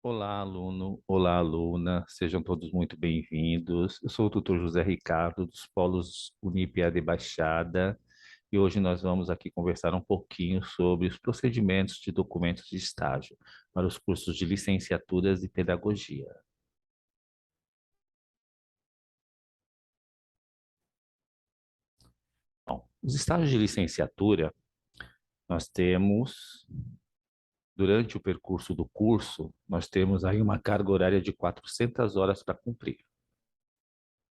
Olá, aluno. Olá, aluna. Sejam todos muito bem-vindos. Eu sou o tutor José Ricardo, dos Polos Unip de Baixada, e hoje nós vamos aqui conversar um pouquinho sobre os procedimentos de documentos de estágio para os cursos de licenciaturas e pedagogia. Bom, os estágios de licenciatura, nós temos, durante o percurso do curso, nós temos aí uma carga horária de 400 horas para cumprir.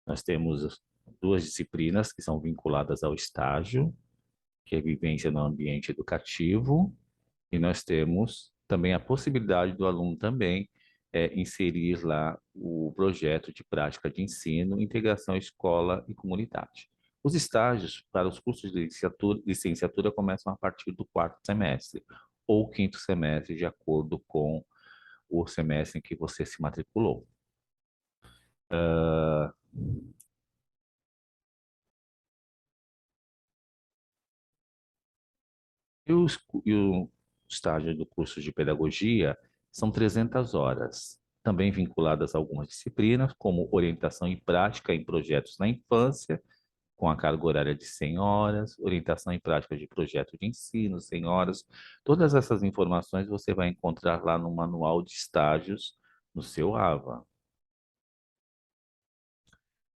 Nós temos duas disciplinas que são vinculadas ao estágio, que é vivência no ambiente educativo, e nós temos também a possibilidade do aluno também inserir lá o projeto de prática de ensino, integração escola e comunidade. Os estágios para os cursos de licenciatura começam a partir do quarto semestre ou quinto semestre, de acordo com o semestre em que você se matriculou. E o estágio do curso de pedagogia são 300 horas, também vinculadas a algumas disciplinas, como orientação e prática em projetos na infância, com a carga horária de 100 horas, orientação e prática de projeto de ensino, 100 horas. Todas essas informações você vai encontrar lá no manual de estágios no seu AVA.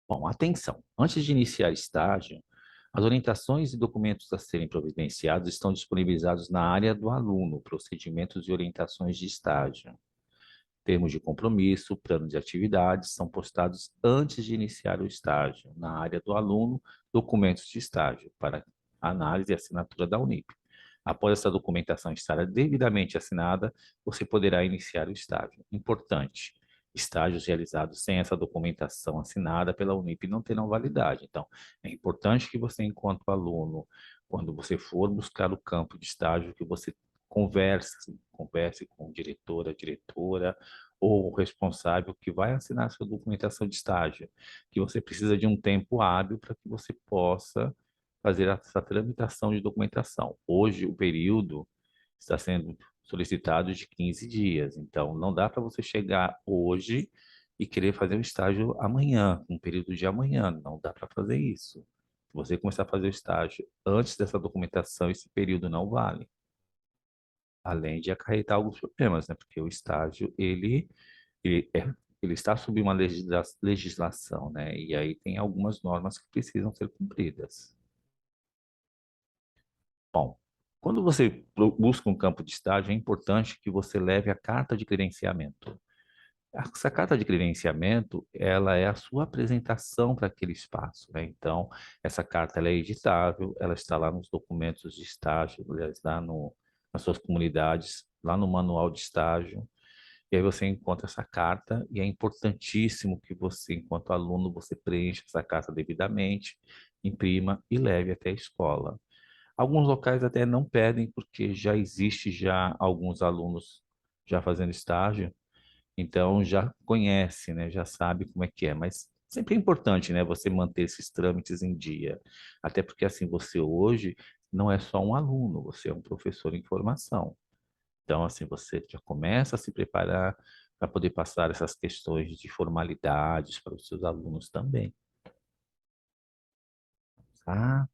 Bom, atenção! Antes de iniciar estágio, as orientações e documentos a serem providenciados estão disponibilizados na área do aluno, procedimentos e orientações de estágio. Termos de compromisso, plano de atividades são postados antes de iniciar o estágio. Na área do aluno, documentos de estágio para análise e assinatura da Unip. Após essa documentação estar devidamente assinada, você poderá iniciar o estágio. Importante, estágios realizados sem essa documentação assinada pela Unip não terão validade. Então, é importante que você, enquanto aluno, quando você for buscar o campo de estágio, que você converse com o diretor, a diretora, ou o responsável que vai assinar a sua documentação de estágio, que você precisa de um tempo hábil para que você possa fazer essa tramitação de documentação. Hoje, o período está sendo solicitado de 15 dias, então não dá para você chegar hoje e querer fazer um estágio amanhã, um período de amanhã, não dá para fazer isso. Se você começar a fazer o estágio antes dessa documentação, esse período não vale. Além de acarretar alguns problemas, né? Porque o estágio, ele, é, ele está sob uma legislação, né? E aí tem algumas normas que precisam ser cumpridas. Bom, quando você busca um campo de estágio, é importante que você leve a carta de credenciamento. Essa carta de credenciamento, ela é a sua apresentação para aquele espaço, né? Então, essa carta ela é editável, ela está lá nos documentos de estágio, aliás, lá no, nas suas comunidades, lá no manual de estágio. E aí você encontra essa carta e é importantíssimo que você, enquanto aluno, você preencha essa carta devidamente, imprima e leve até a escola. Alguns locais até não pedem, porque já existe já alguns alunos já fazendo estágio, então já conhece, né? Já sabe como é que é. Mas sempre é importante, né? Você manter esses trâmites em dia. Até porque assim, você hoje não é só um aluno, você é um professor em formação. Então, assim, você já começa a se preparar para poder passar essas questões de formalidades para os seus alunos também. Ah,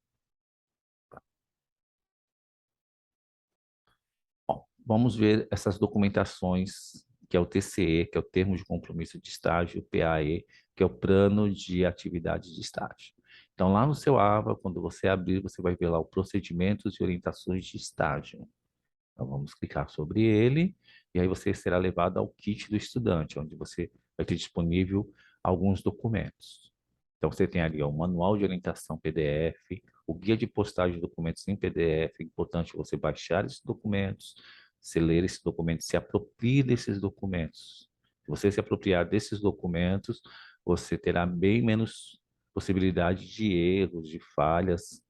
bom, vamos ver essas documentações, que é o TCE, que é o Termo de Compromisso de Estágio, o PAE, que é o Plano de Atividades de Estágio. Então, lá no seu AVA, quando você abrir, você vai ver lá o Procedimentos e Orientações de Estágio. Então, vamos clicar sobre ele, e aí você será levado ao kit do estudante, onde você vai ter disponível alguns documentos. Então, você tem ali ó, o manual de orientação PDF, o guia de postagem de documentos em PDF. É importante você baixar esses documentos, você ler esses documentos, se aproprie desses documentos. Se você se apropriar desses documentos, você terá bem menos possibilidade de erros, de falhas,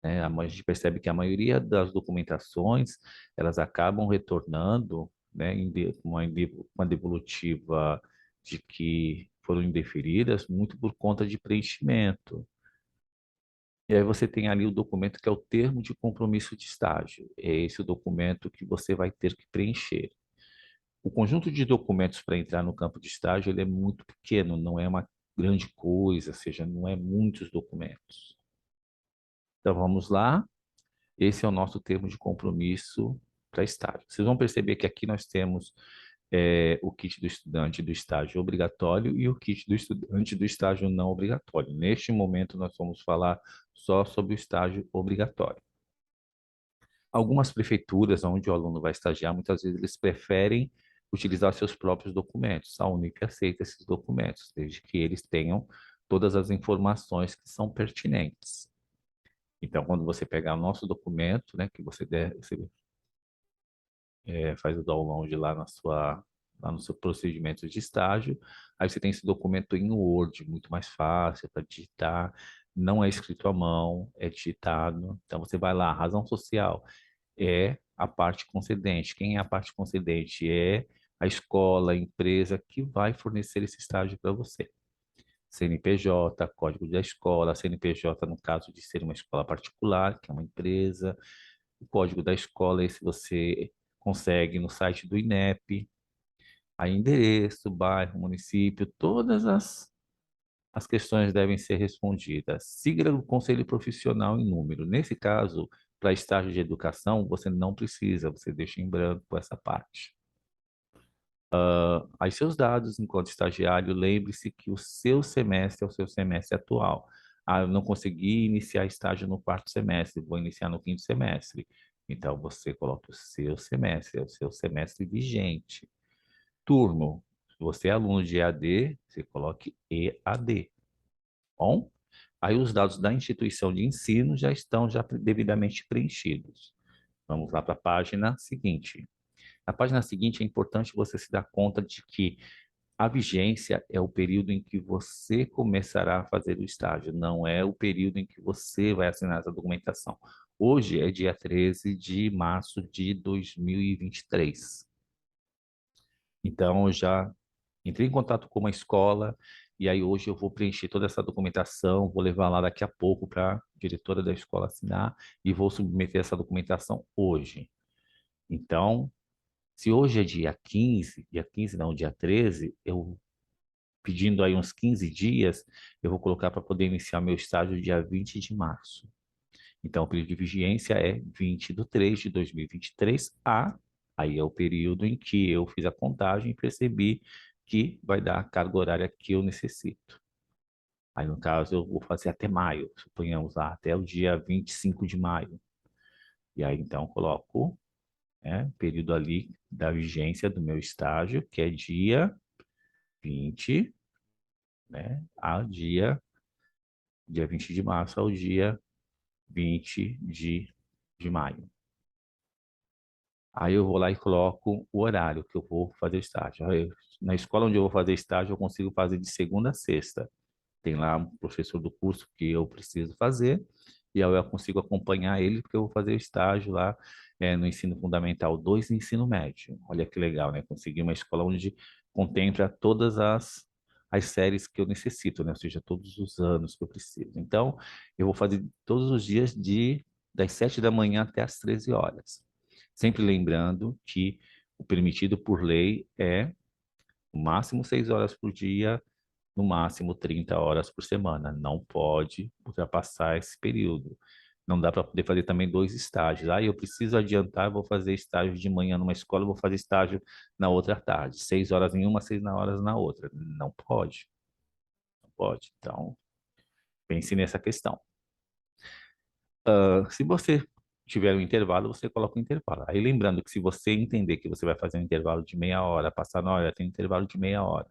né? A gente percebe que a maioria das documentações, elas acabam retornando, né, uma devolutiva de que foram indeferidas muito por conta de preenchimento. E aí você tem ali o documento que é o termo de compromisso de estágio. É esse o documento que você vai ter que preencher. O conjunto de documentos para entrar no campo de estágio ele é muito pequeno, não é uma grande coisa, ou seja, não é muitos documentos. Então vamos lá. Esse é o nosso termo de compromisso para estágio. Vocês vão perceber que aqui nós temos o kit do estudante do estágio obrigatório e o kit do estudante do estágio não obrigatório. Neste momento, nós vamos falar só sobre o estágio obrigatório. Algumas prefeituras onde o aluno vai estagiar, muitas vezes eles preferem utilizar seus próprios documentos. A Unip aceita esses documentos, desde que eles tenham todas as informações que são pertinentes. Então, quando você pegar o nosso documento, né, que você faz o download lá no seu procedimento de estágio, aí você tem esse documento em Word, muito mais fácil para digitar, não é escrito à mão, é digitado. Então, você vai lá, razão social é a parte concedente. Quem é a parte concedente? É a escola, a empresa que vai fornecer esse estágio para você. CNPJ, código da escola, CNPJ no caso de ser uma escola particular, que é uma empresa, o código da escola, esse você consegue no site do INEP, aí endereço, bairro, município, todas as questões devem ser respondidas. Siga o conselho profissional em número. Nesse caso, para estágio de educação, você não precisa, você deixa em branco essa parte. Aí seus dados enquanto estagiário, lembre-se que o seu semestre é o seu semestre atual. Ah, eu não consegui iniciar estágio no quarto semestre, vou iniciar no quinto semestre. Então, você coloca o seu semestre, é o seu semestre vigente. Turno, se você é aluno de EAD, você coloque EAD. Bom? Aí os dados da instituição de ensino já estão devidamente preenchidos. Vamos lá para a página seguinte. Na página seguinte é importante você se dar conta de que a vigência é o período em que você começará a fazer o estágio, não é o período em que você vai assinar essa documentação. Hoje é dia 13 de março de 2023. Então, eu já entrei em contato com uma escola e aí hoje eu vou preencher toda essa documentação, vou levar lá daqui a pouco para a diretora da escola assinar e vou submeter essa documentação hoje. Então, se hoje é dia 15 não, dia 13, eu pedindo aí uns 15 dias, eu vou colocar para poder iniciar meu estágio dia 20 de março. Então, o período de vigência é 20 de 3 de 2023 aí é o período em que eu fiz a contagem e percebi que vai dar a carga horária que eu necessito. Aí, no caso, eu vou fazer até maio, suponhamos lá, até o dia 25 de maio. E aí, então, coloco, período ali da vigência do meu estágio, que é dia 20, né, dia 20 de março ao dia 20 de maio. Aí eu vou lá e coloco o horário que eu vou fazer estágio. Na escola onde eu vou fazer estágio, eu consigo fazer de segunda a sexta. Tem lá um professor do curso que eu preciso fazer, e aí eu consigo acompanhar ele, porque eu vou fazer estágio lá no ensino fundamental 2 e ensino médio. Olha que legal, né? Conseguir uma escola onde contempla todas as séries que eu necessito, né? Ou seja, todos os anos que eu preciso. Então, eu vou fazer todos os dias das 7 da manhã até as 13 horas. Sempre lembrando que o permitido por lei é no máximo 6 horas por dia, no máximo 30 horas por semana. Não pode ultrapassar esse período. Não dá para poder fazer também dois estágios. Ah, eu preciso adiantar, vou fazer estágio de manhã numa escola, vou fazer estágio na outra tarde. 6 horas em uma, 6 horas na outra. Não pode. Não pode. Então, pense nessa questão. Se você tiver um intervalo, você coloca um intervalo. Aí lembrando que se você entender que você vai fazer um intervalo de meia hora, passar na hora, tem um intervalo de meia hora.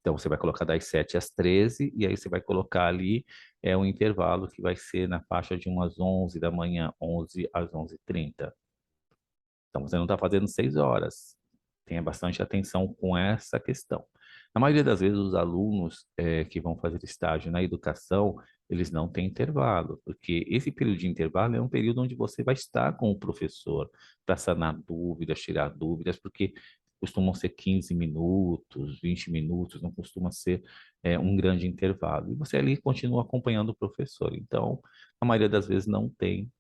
Então, você vai colocar das 7 às 13, e aí você vai colocar ali um intervalo que vai ser na faixa de umas 11 da manhã, 11 às 11h30. Então, você não está fazendo 6 horas. Tenha bastante atenção com essa questão. Na maioria das vezes, os alunos que vão fazer estágio na educação, eles não têm intervalo, porque esse período de intervalo é um período onde você vai estar com o professor para sanar dúvidas, tirar dúvidas, porque costumam ser 15 minutos, 20 minutos, não costuma ser um grande intervalo. E você ali continua acompanhando o professor. Então, a maioria das vezes não tem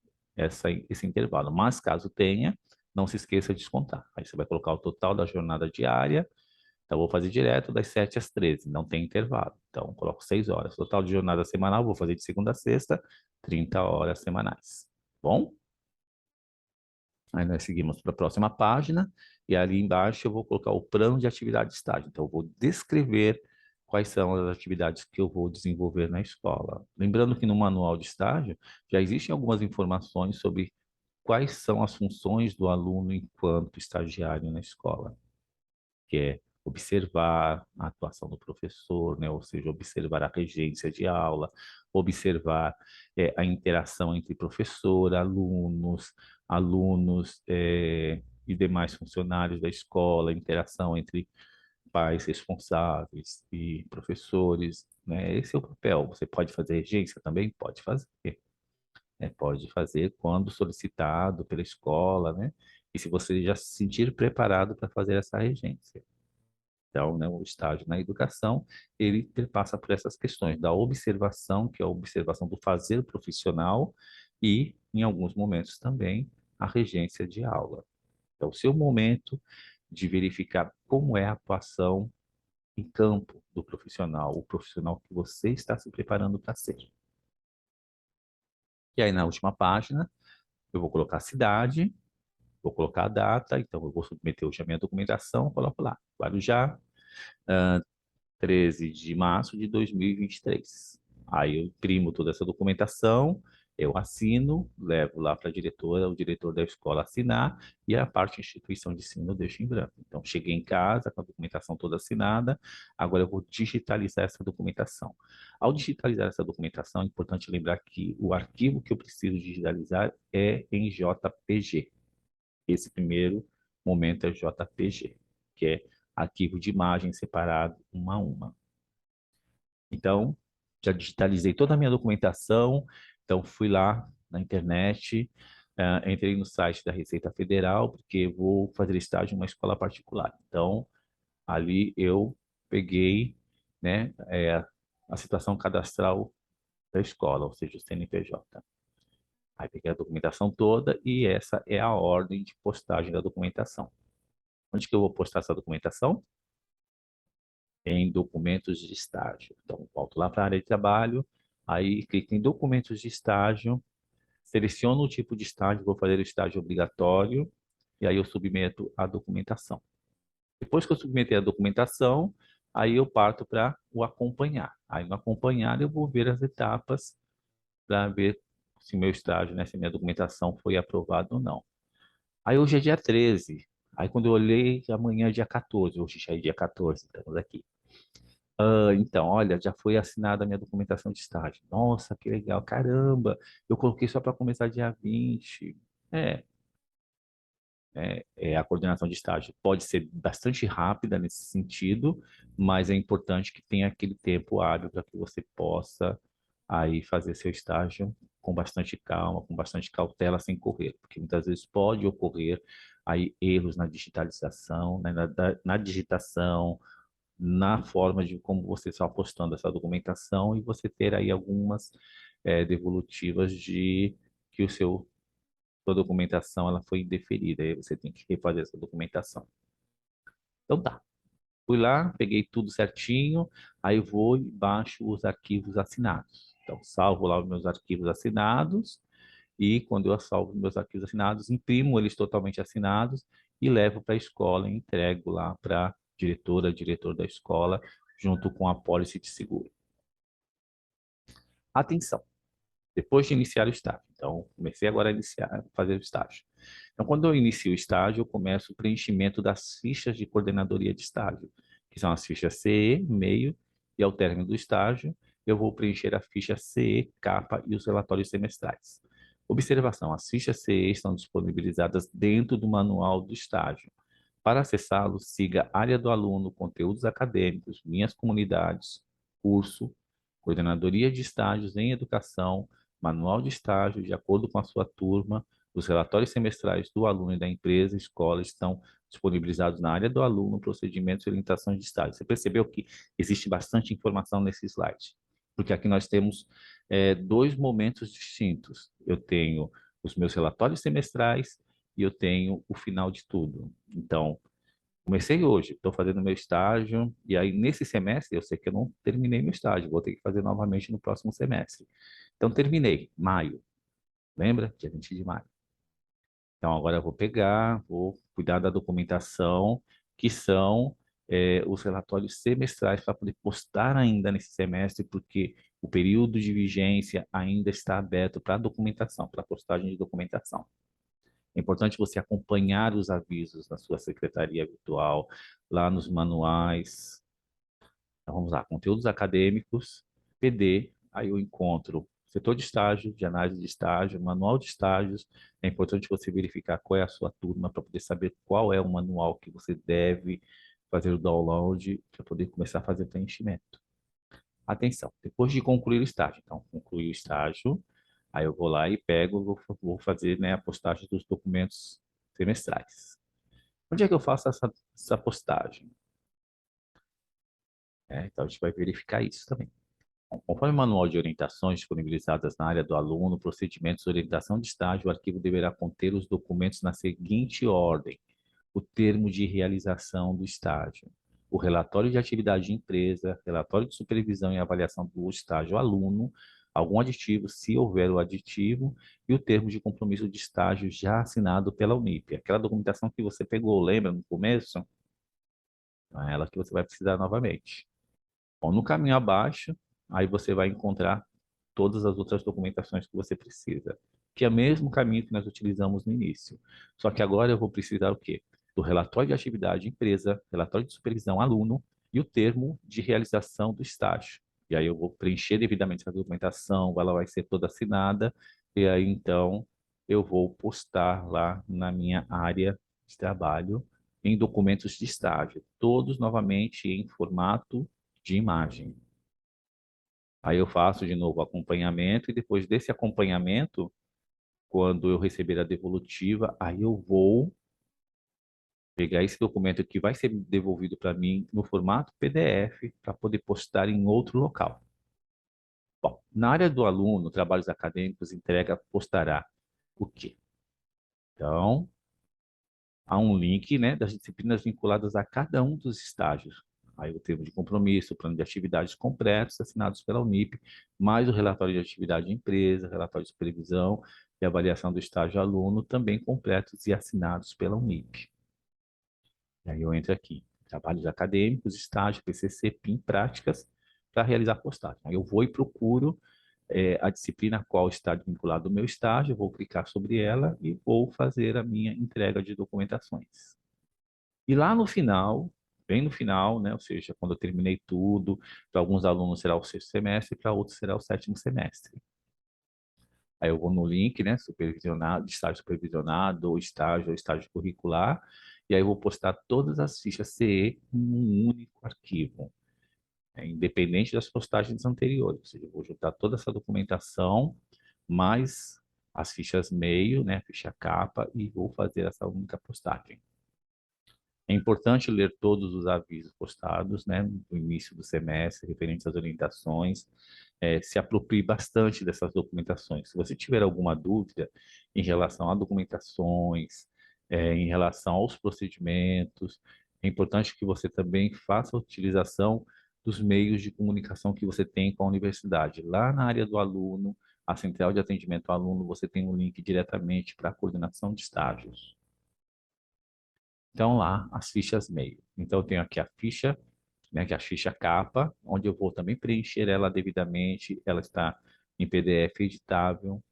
esse intervalo. Mas caso tenha, não se esqueça de descontar. Aí você vai colocar o total da jornada diária. Então, eu vou fazer direto das 7 às 13, não tem intervalo. Então, eu coloco 6 horas. Total de jornada semanal, vou fazer de segunda a sexta, 30 horas semanais. Bom? Aí nós seguimos para a próxima página, e ali embaixo eu vou colocar o plano de atividade de estágio. Então, eu vou descrever quais são as atividades que eu vou desenvolver na escola. Lembrando que no manual de estágio já existem algumas informações sobre quais são as funções do aluno enquanto estagiário na escola, que é observar a atuação do professor, né? Ou seja, observar a regência de aula, observar a interação entre professor, alunos e demais funcionários da escola, interação entre pais responsáveis e professores, né? Esse é o papel. Você pode fazer regência também? Pode fazer. Pode fazer quando solicitado pela escola, né? E se você já se sentir preparado para fazer essa regência. Então, né, o estágio na educação, ele passa por essas questões da observação, que é a observação do fazer profissional, e, em alguns momentos também, a regência de aula. Então, o seu momento de verificar como é a atuação em campo do profissional, o profissional que você está se preparando para ser. E aí, na última página, eu vou colocar a cidade, vou colocar a data, então eu vou submeter hoje a minha documentação, coloco lá, Guarujá, 13 de março de 2023. Aí eu imprimo toda essa documentação, eu assino, levo lá para a diretora, o diretor da escola assinar, e a parte de instituição de ensino eu deixo em branco. Então, cheguei em casa com a documentação toda assinada, agora eu vou digitalizar essa documentação. Ao digitalizar essa documentação, é importante lembrar que o arquivo que eu preciso digitalizar é em JPG. Esse primeiro momento é JPG, que é arquivo de imagem separado uma a uma. Então, já digitalizei toda a minha documentação, então fui lá na internet, entrei no site da Receita Federal, porque vou fazer estágio em uma escola particular. Então, ali eu peguei, né, a situação cadastral da escola, ou seja, o CNPJ. Aí peguei a documentação toda e essa é a ordem de postagem da documentação. Onde que eu vou postar essa documentação? Em documentos de estágio. Então, volto lá para a área de trabalho, aí clico em documentos de estágio, seleciono o tipo de estágio, vou fazer o estágio obrigatório, e aí eu submeto a documentação. Depois que eu submeter a documentação, aí eu parto para o acompanhar. Aí no acompanhar eu vou ver as etapas para ver se meu estágio, né, se minha documentação foi aprovada ou não. Aí hoje é dia 13. Aí quando eu olhei, amanhã é dia 14. Hoje já é dia 14, estamos aqui. Então, olha, já foi assinada a minha documentação de estágio. Nossa, que legal, caramba, eu coloquei só para começar dia 20. É, a coordenação de estágio pode ser bastante rápida nesse sentido, mas é importante que tenha aquele tempo hábil para que você possa aí fazer seu estágio com bastante calma, com bastante cautela, sem correr, porque muitas vezes pode ocorrer aí erros na digitalização, né, na digitação, na forma de como você está postando essa documentação, e você ter aí algumas devolutivas de que sua documentação ela foi indeferida, aí você tem que refazer essa documentação. Então tá, fui lá, peguei tudo certinho, aí eu vou e baixo os arquivos assinados. Então salvo lá os meus arquivos assinados, e quando eu salvo meus arquivos assinados, imprimo eles totalmente assinados e levo para a escola e entrego lá para a diretora, diretor da escola, junto com a pólice de seguro. Atenção, depois de iniciar o estágio. Então, comecei agora a fazer o estágio. Então, quando eu inicio o estágio, eu começo o preenchimento das fichas de coordenadoria de estágio, que são as fichas CE, meio, e ao término do estágio, eu vou preencher a ficha CE, capa e os relatórios semestrais. Observação: as fichas CE estão disponibilizadas dentro do manual do estágio. Para acessá-lo, siga Área do Aluno, Conteúdos Acadêmicos, Minhas Comunidades, Curso, Coordenadoria de Estágios em Educação, Manual de Estágio, de acordo com a sua turma. Os relatórios semestrais do aluno e da empresa, escola, estão disponibilizados na área do aluno, procedimentos e orientações de estágio. Você percebeu que existe bastante informação nesse slide? Porque aqui nós temos dois momentos distintos. Eu tenho os meus relatórios semestrais e eu tenho o final de tudo. Então, comecei hoje, estou fazendo meu estágio, e aí nesse semestre eu sei que eu não terminei meu estágio, vou ter que fazer novamente no próximo semestre. Então, terminei, maio, lembra? Dia 20 de maio. Então, agora eu vou pegar, vou cuidar da documentação, que são os relatórios semestrais, para poder postar ainda nesse semestre, porque o período de vigência ainda está aberto para documentação, para postagem de documentação. É importante você acompanhar os avisos na sua secretaria virtual, lá nos manuais. Então, vamos lá, conteúdos acadêmicos, PD, aí eu encontro setor de estágio, de análise de estágio, manual de estágios. É importante você verificar qual é a sua turma para poder saber qual é o manual que você deve fazer o download para poder começar a fazer o preenchimento. Atenção, depois de concluir o estágio, então, concluir o estágio, aí eu vou lá e pego, vou fazer, né, a postagem dos documentos semestrais. Onde é que eu faço essa postagem? Então, a gente vai verificar isso também. Conforme o manual de orientações disponibilizadas na área do aluno, procedimentos de orientação de estágio, o arquivo deverá conter os documentos na seguinte ordem: o termo de realização do estágio, o relatório de atividade de empresa, relatório de supervisão e avaliação do estágio aluno, algum aditivo, se houver o aditivo, e o termo de compromisso de estágio já assinado pela Unip. Aquela documentação que você pegou, lembra no começo? É ela que você vai precisar novamente. Bom, no caminho abaixo, aí você vai encontrar todas as outras documentações que você precisa, que é o mesmo caminho que nós utilizamos no início. Só que agora eu vou precisar o quê? Do relatório de atividade empresa, relatório de supervisão aluno e o termo de realização do estágio. E aí eu vou preencher devidamente a documentação, ela vai ser toda assinada, e aí então eu vou postar lá na minha área de trabalho em documentos de estágio, todos novamente em formato de imagem. Aí eu faço de novo o acompanhamento e depois desse acompanhamento, quando eu receber a devolutiva, aí eu vou pegar esse documento que vai ser devolvido para mim no formato PDF para poder postar em outro local. Bom, na área do aluno, trabalhos acadêmicos, entrega, postará o quê? Então, há um link, né, das disciplinas vinculadas a cada um dos estágios. Aí o termo de compromisso, o plano de atividades completos assinados pela Unip, mais o relatório de atividade de empresa, relatório de supervisão e avaliação do estágio aluno, também completos e assinados pela Unip. E aí eu entro aqui, trabalhos acadêmicos, estágio, PCC, PIM, práticas, para realizar postagem. Aí eu vou e procuro a disciplina a qual está vinculado ao meu estágio, vou clicar sobre ela e vou fazer a minha entrega de documentações. E lá no final, bem no final, né, ou seja, quando eu terminei tudo, para alguns alunos será o sexto semestre, para outros será o sétimo semestre. Aí eu vou no link, né, supervisionado, estágio supervisionado, ou estágio curricular, e aí eu vou postar todas as fichas CE em um único arquivo, independente das postagens anteriores. Ou seja, eu vou juntar toda essa documentação, mais as fichas meio, né, ficha capa, e vou fazer essa única postagem. É importante ler todos os avisos postados, né, no início do semestre, referentes às orientações, se aproprie bastante dessas documentações. Se você tiver alguma dúvida em relação a documentações, em relação aos procedimentos, é importante que você também faça a utilização dos meios de comunicação que você tem com a universidade. Lá na área do aluno, a central de atendimento ao aluno, você tem um link diretamente para a coordenação de estágios. Então, lá, as fichas meio. Então, eu tenho aqui a ficha, né, que é a ficha capa, onde eu vou também preencher ela devidamente. Ela está em PDF editável.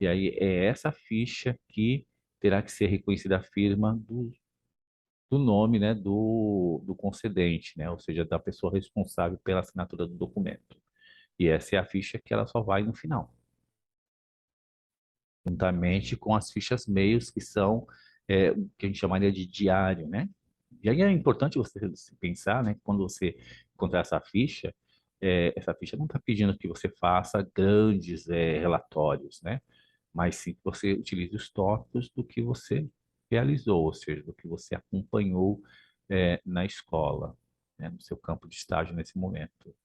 E aí, é essa ficha que terá que ser reconhecida a firma do nome, né, do concedente, né, ou seja, da pessoa responsável pela assinatura do documento. E essa é a ficha que ela só vai no final, juntamente com as fichas meios, que são o que a gente chamaria de diário, né? E aí é importante você pensar, né, que quando você encontrar essa ficha não está pedindo que você faça grandes relatórios, né? Mas sim que você utilize os tópicos do que você realizou, ou seja, do que você acompanhou na escola, né, no seu campo de estágio nesse momento.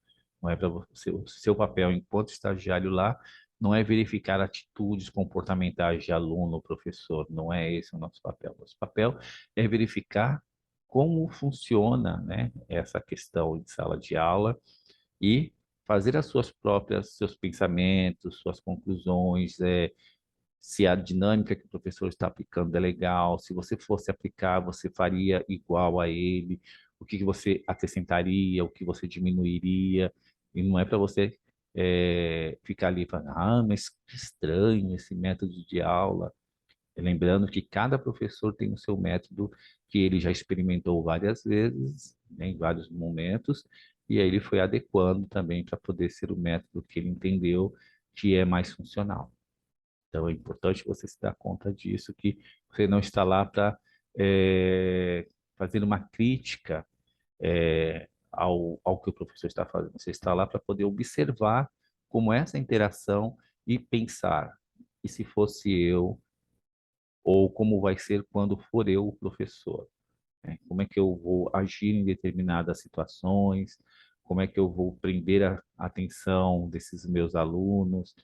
Não é para você, o seu papel enquanto estagiário lá não é verificar atitudes comportamentais de aluno ou professor, não é esse o nosso papel. Nosso papel é verificar como funciona, né, essa questão de sala de aula e fazer as suas próprias, seus pensamentos, suas conclusões, se a dinâmica que o professor está aplicando é legal, se você fosse aplicar, você faria igual a ele, o que que você acrescentaria, o que você diminuiria, e não é para você ficar ali falando, ah, mas que estranho esse método de aula. Lembrando que cada professor tem o seu método que ele já experimentou várias vezes, né, em vários momentos, e aí ele foi adequando também para poder ser o método que ele entendeu que é mais funcional. Então é importante você se dar conta disso, que você não está lá para fazer uma crítica ao que o professor está fazendo. Você está lá para poder observar como é essa interação e pensar, e se fosse eu, ou como vai ser quando for eu o professor, né? Como é que eu vou agir em determinadas situações, como é que eu vou prender a atenção desses meus alunos.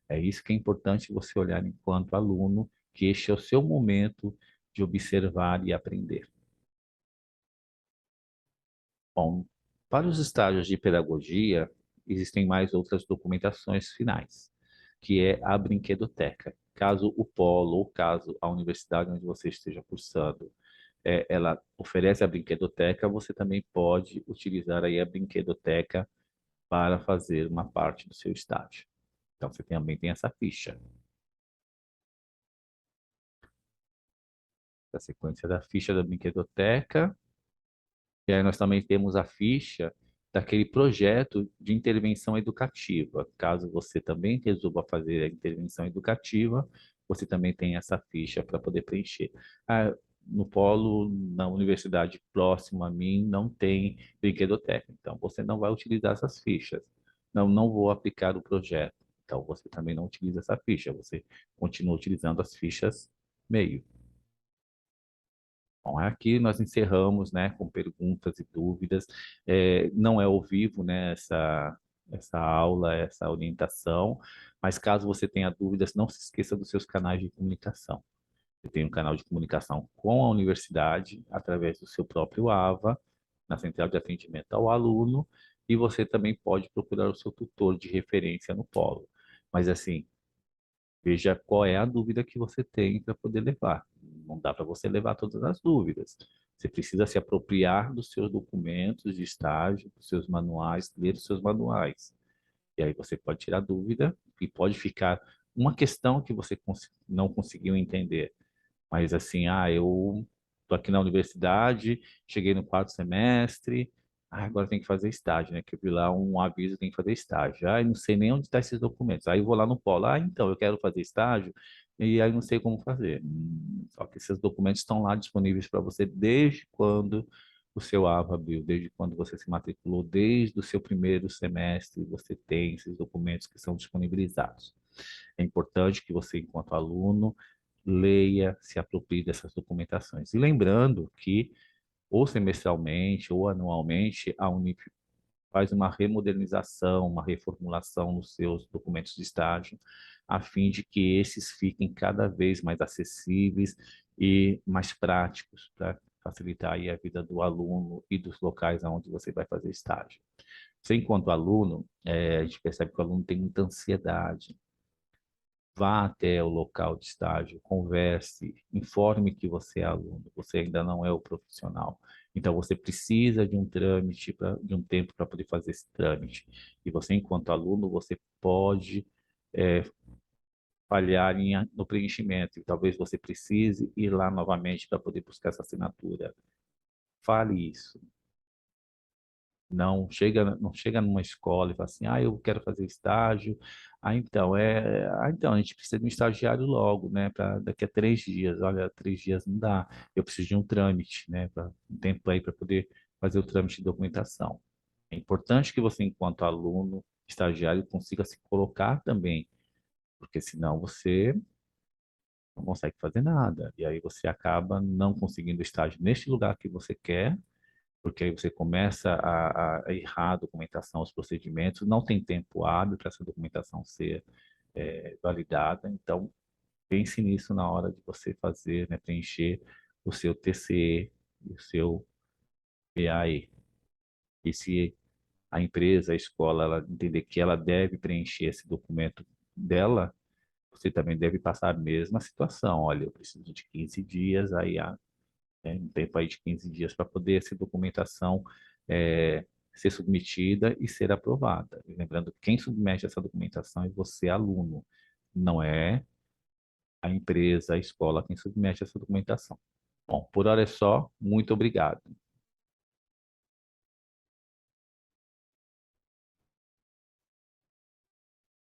É isso que é importante você olhar enquanto aluno, que este é o seu momento de observar e aprender. Bom, para os estágios de pedagogia, existem mais outras documentações finais, que é a brinquedoteca. Caso o polo ou caso a universidade onde você esteja cursando ela oferece a brinquedoteca, você também pode utilizar aí a brinquedoteca para fazer uma parte do seu estágio. Então, você também tem essa ficha. A sequência da ficha da brinquedoteca. E aí nós também temos a ficha daquele projeto de intervenção educativa. Caso você também resolva fazer a intervenção educativa, você também tem essa ficha para poder preencher. Ah, no polo, na universidade próxima a mim, não tem brinquedoteca. Então, você não vai utilizar essas fichas. Não, não vou aplicar o projeto. Então, você também não utiliza essa ficha. Você continua utilizando as fichas meio. Bom, aqui nós encerramos, né, com perguntas e dúvidas. Não é ao vivo, né, essa aula, essa orientação, mas caso você tenha dúvidas, não se esqueça dos seus canais de comunicação. Você tem um canal de comunicação com a universidade, através do seu próprio AVA, na central de atendimento ao aluno, e você também pode procurar o seu tutor de referência no polo. Mas, assim, veja qual é a dúvida que você tem para poder levar. Não dá para você levar todas as dúvidas. Você precisa se apropriar dos seus documentos de estágio, dos seus manuais, ler os seus manuais. E aí você pode tirar dúvida e pode ficar uma questão que você não conseguiu entender. Mas assim, eu tô aqui na universidade, cheguei no quarto semestre, agora tem que fazer estágio, né? Que eu vi lá um aviso, tem que fazer estágio. Não sei nem onde estão esses documentos. Aí eu vou lá no polo, então, eu quero fazer estágio, e aí não sei como fazer. Só que esses documentos estão lá disponíveis para você desde quando o seu AVA abriu, desde quando você se matriculou, desde o seu primeiro semestre, você tem esses documentos que são disponibilizados. É importante que você, enquanto aluno, leia, se aproprie dessas documentações. E lembrando que, ou semestralmente ou anualmente, a Unip faz uma remodernização, uma reformulação nos seus documentos de estágio, a fim de que esses fiquem cada vez mais acessíveis e mais práticos para facilitar aí a vida do aluno e dos locais onde você vai fazer estágio. Você, enquanto aluno, a gente percebe que o aluno tem muita ansiedade. Vá até o local de estágio, converse, informe que você é aluno, você ainda não é o profissional. Então, você precisa de um trâmite, de um tempo para poder fazer esse trâmite. E você, enquanto aluno, você pode é, falhar no preenchimento. E talvez você precise ir lá novamente para poder buscar essa assinatura. Fale isso. Não chega numa escola e fala assim, eu quero fazer estágio. Então, a gente precisa de um estagiário logo, né? Para daqui a 3 dias. Olha, 3 dias não dá. Eu preciso de um trâmite, né? Um tempo aí para poder fazer o trâmite de documentação. É importante que você, enquanto aluno, estagiário, consiga se colocar também, porque senão você não consegue fazer nada. E aí você acaba não conseguindo estágio neste lugar que você quer, porque aí você começa a errar a documentação, os procedimentos, não tem tempo hábil para essa documentação ser validada. Então, pense nisso na hora de você fazer, né, preencher o seu TCE e o seu PAE. E se a empresa, a escola, ela entender que ela deve preencher esse documento dela, você também deve passar a mesma situação. Olha, eu preciso de 15 dias, aí há, um tempo aí de 15 dias para poder essa documentação ser submetida e ser aprovada. E lembrando, quem submete essa documentação é você, aluno, não é a empresa, a escola quem submete essa documentação. Bom, por hora é só. Muito obrigado.